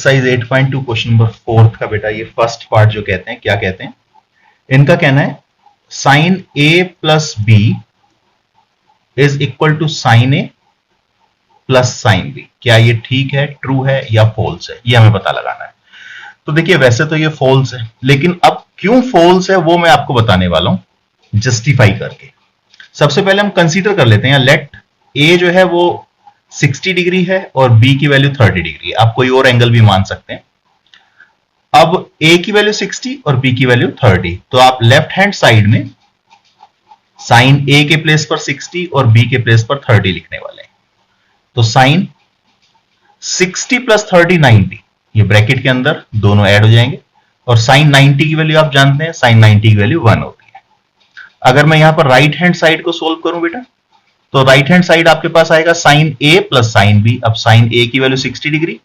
Exercise 8.2 question number 4 का बेटा ये फर्स्ट पार्ट जो कहते हैं, क्या कहते हैं, इनका कहना है sine A plus B is equal to sine A plus sine B. क्या ये ठीक है, ट्रू है या फॉल्स है, ये हमें पता लगाना है। तो देखिए वैसे तो ये फॉल्स है, लेकिन अब क्यों फॉल्स है वो मैं आपको बताने वाला हूं जस्टिफाई करके। सबसे पहले हम कंसीडर कर लेते हैं, लेट ए जो है वो 60 डिग्री है और बी की वैल्यू 30 डिग्री है। आप कोई और एंगल भी मान सकते हैं। अब ए की वैल्यू 60 और बी की वैल्यू 30, तो आप लेफ्ट हैंड साइड में साइन ए के प्लेस पर 60 और बी के प्लेस पर 30 लिखने वाले हैं। तो साइन 60 प्लस 30 90, ये ब्रैकेट के अंदर दोनों ऐड हो जाएंगे। और साइन 90 की वैल्यू आप जानते हैं, साइन 90 की वैल्यू 1 होती है। अगर मैं यहां पर राइट हैंड साइड को सोल्व करूं बेटा, तो राइट हैंड साइड आपके पास आएगा sign A plus sine B. अब साइन ए की वैल्यू 60 डिग्री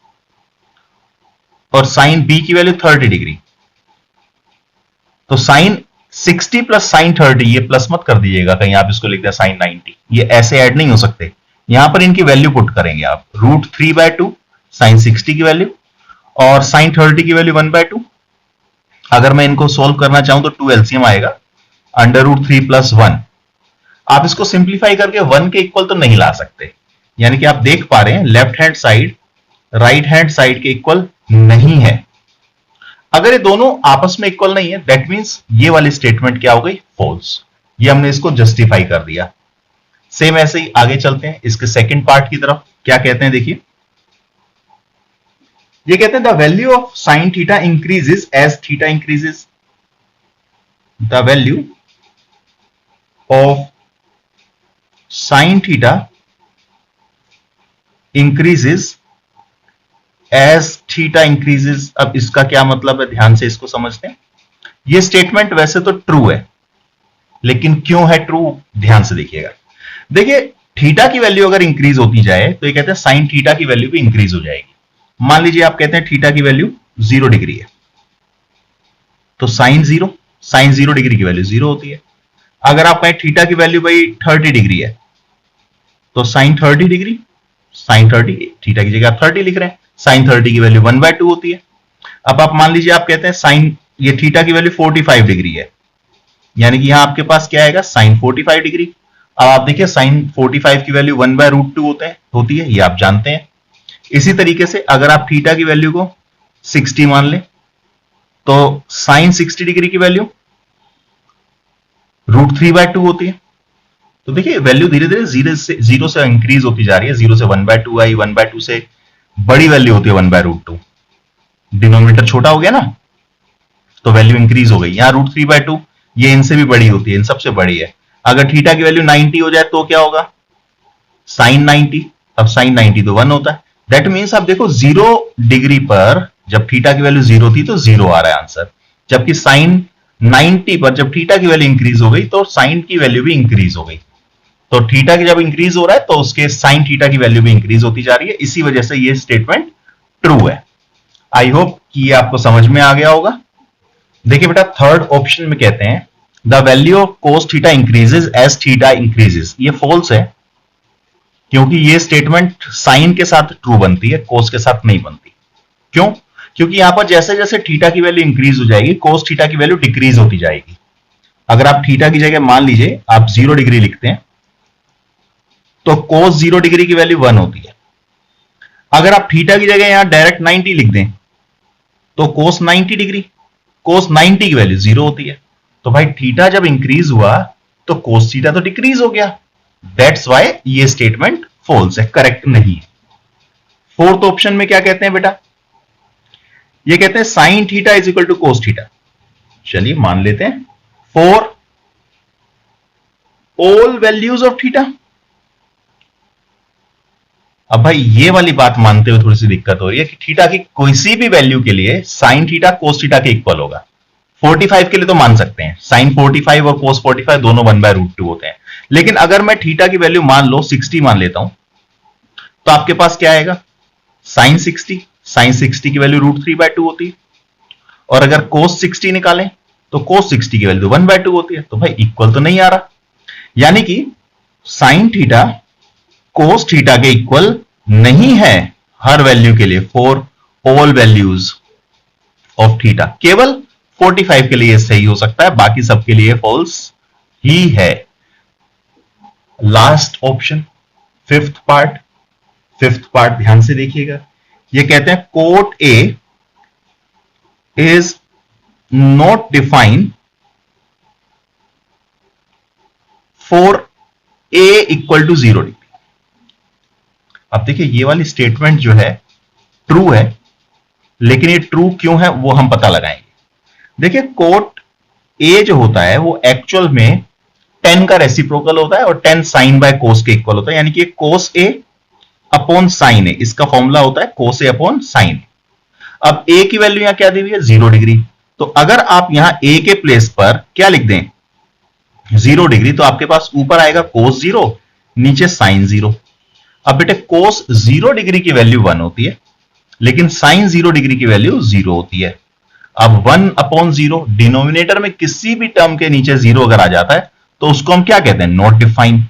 और साइन बी की वैल्यू 30 डिग्री। तो साइन 60 प्लस साइन 30, ये प्लस मत कर दीजिएगा कहीं आप इसको लिख दें साइन 90, ये ऐसे ऐड नहीं हो सकते। यहां पर इनकी वैल्यू पुट करेंगे आप, √3/2 साइन 60 की वैल्यू और साइन 30 की वैल्यू 1/2। अगर मैं इनको सोल्व करना चाहूं तो 2 एलसीएम आएगा, √3 + 1। आप इसको सिंप्लीफाई करके 1 के इक्वल तो नहीं ला सकते, यानी कि आप देख पा रहे हैं left hand side right hand side के इक्वल नहीं है। अगर ये दोनों आपस में इक्वल नहीं है, दैट मींस ये वाली स्टेटमेंट क्या हो गई, फॉल्स। ये हमने इसको जस्टिफाई कर दिया। सेम ऐसे ही आगे चलते हैं इसके सेकंड पार्ट की तरफ। क्या कहते हैं देखिए, ये कहते हैं the value of sine theta increases as theta increases. The value of sine theta increases as theta increases. अब इसका क्या मतलब है, ध्यान से इसको समझते हैं। ये स्टेटमेंट वैसे तो ट्रू है, लेकिन क्यों है ट्रू, ध्यान से देखिएगा। देखिए थीटा की वैल्यू अगर इंक्रीज होती जाए तो ये कहते हैं साइन थीटा की वैल्यू भी इंक्रीज हो जाएगी। मान लीजिए आप कहते हैं थीटा की वैल्यू 0 डिग्री है, तो साइन 0 डिग्री की वैल्यू 0 होती है। अगर आप कहें थीटा की वैल्यू भाई 30 डिग्री है, तो साइन 30 डिग्री, साइन 30, थीटा की जगह आप 30 लिख रहे हैं, साइन 30 की वैल्यू 1/2 होती है। अब आप मान लीजिए आप कहते हैं साइन, ये थीटा की वैल्यू 45 डिग्री है, यानी कि यहां आपके पास क्या आएगा, साइन 45 डिग्री। अब आप देखिए साइन 45 की वैल्यू 1/√2 होती है, ये आप जानते हैं। इसी तरीके से अगर आप थीटा की वैल्यू को 60 मान लें, तो साइन 60 डिग्री की वैल्यू √3/2 होती है। तो देखिए वैल्यू धीरे धीरे 0 से इंक्रीज होती जा रही है। 0 से 1/2 आई, 1/2 से बड़ी वैल्यू होती है 1/√2। डिनोमिनेटर छोटा हो गया ना, तो वैल्यू इंक्रीज हो गई। यहां √3/2 ये इनसे भी बड़ी होती है, इन सबसे बड़ी है। अगर थीटा की वैल्यू 90 हो जाए तो क्या होगा, साइन 90। अब साइन 90 तो 1 होता है। दैट मीन्स आप देखो 0 डिग्री पर जब थीटा की वैल्यू 0 थी तो 0 आ रहा है आंसर, जबकि साइन 90 पर जब थीटा की वैल्यू इंक्रीज हो गई तो साइन की वैल्यू भी इंक्रीज हो गई। तो थीटा की जब इंक्रीज हो रहा है तो उसके साइन थीटा की वैल्यू भी इंक्रीज होती जा रही है। इसी वजह से ये स्टेटमेंट ट्रू है। आई होप कि ये आपको समझ में आ गया होगा। देखिए बेटा थर्ड ऑप्शन में कहते हैं the value of cos theta increases as theta increases. ये फॉल्स है, क्योंकि ये स्टेटमेंट साइन के साथ ट्रू बनती है, कोस के साथ नहीं बनती। क्यों, क्योंकि यहां पर जैसे जैसे थीटा की वैल्यू इंक्रीज हो जाएगी, कोस थीटा की वैल्यू डिक्रीज होती जाएगी। अगर आप थीटा की जगह मान लीजिए आप 0 डिग्री लिखते हैं, तो कोस 0 डिग्री की वैल्यू 1 होती है। अगर आप थीटा की जगह यहां डायरेक्ट 90 लिख दें, तो कोस 90 डिग्री, कोस 90 की वैल्यू 0 होती है। तो भाई थीटा जब इंक्रीज हुआ तो कोस थीटा तो डिक्रीज हो गया। दैट्स वाई ये स्टेटमेंट फॉल्स है, करेक्ट नहीं है। फोर्थ ऑप्शन में क्या कहते हैं बेटा, ये कहते हैं sine theta is equal to cos theta. चलिए मान लेते हैं for all values of theta. अब भाई ये वाली बात मानते हुए थोड़ी सी दिक्कत हो रही है कि थीटा की कोई सी भी वैल्यू के लिए साइन थीटा कोस थीटा के इक्वल होगा। 45 के लिए तो मान सकते हैं, साइन 45 और कोस 45 दोनों 1/√2 होते हैं। लेकिन अगर मैं थीटा की वैल्यू मान लो 60 मान लेता हूं, तो आपके पास क्या आएगा, साइन 60 की वैल्यू √3/2 होती है। और अगर कोस 60 निकालें तो कोस 60 की वैल्यू 1/2 होती है। तो भाई इक्वल तो नहीं आ रहा, यानी कि साइन थीटा कोस थीटा के इक्वल नहीं है हर वैल्यू के लिए, for all values of theta. केवल 45 के लिए सही हो सकता है, बाकी सबके लिए फॉल्स ही है। लास्ट ऑप्शन, फिफ्थ पार्ट ध्यान से देखिएगा। ये कहते हैं cot A is not defined for A equal to 0 degree. अब देखिए ये वाली स्टेटमेंट जो है ट्रू है, लेकिन ये ट्रू क्यों है वो हम पता लगाएंगे। देखिए कोट ए जो होता है वो एक्चुअल में 10 का रेसिप्रोकल होता है और 10 साइन बाय कोस के इक्वल होता है, यानी कि कोस ए अपॉन साइन ए, इसका फॉर्मूला होता है कोस ए अपॉन साइन ए। अब ए की वैल्यू यहां क्या दी हुई है 0 डिग्री, तो अगर आप यहां ए के प्लेस पर क्या लिख दें 0 डिग्री, तो आपके पास ऊपर आएगा कोस 0, नीचे साइन 0। अब बेटे कोस 0 डिग्री की वैल्यू 1 होती है, लेकिन साइन 0 डिग्री की वैल्यू 0 होती है। अब 1 अपॉन 0, डिनोमिनेटर में किसी भी टर्म के नीचे 0 अगर आ जाता है तो उसको हम क्या कहते हैं नॉट डिफाइंड।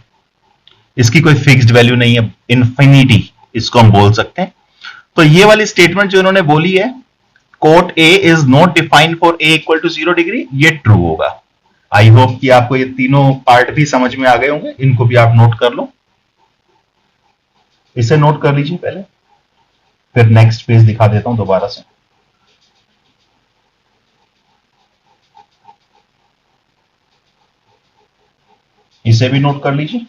इसकी कोई फिक्स्ड वैल्यू नहीं है, इंफिनिटी इसको हम बोल सकते हैं। तो ये वाली स्टेटमेंट जो इन्होंने बोली है cot A is not defined for A equal to 0 degree, ये ट्रू होगा। आई होप कि आपको ये तीनों पार्ट भी समझ में आ गए होंगे, इनको भी आप नोट कर लो, इसे नोट कर लीजिए पहले, फिर नेक्स्ट पेज दिखा देता हूं दोबारा से। इसे भी नोट कर लीजिए।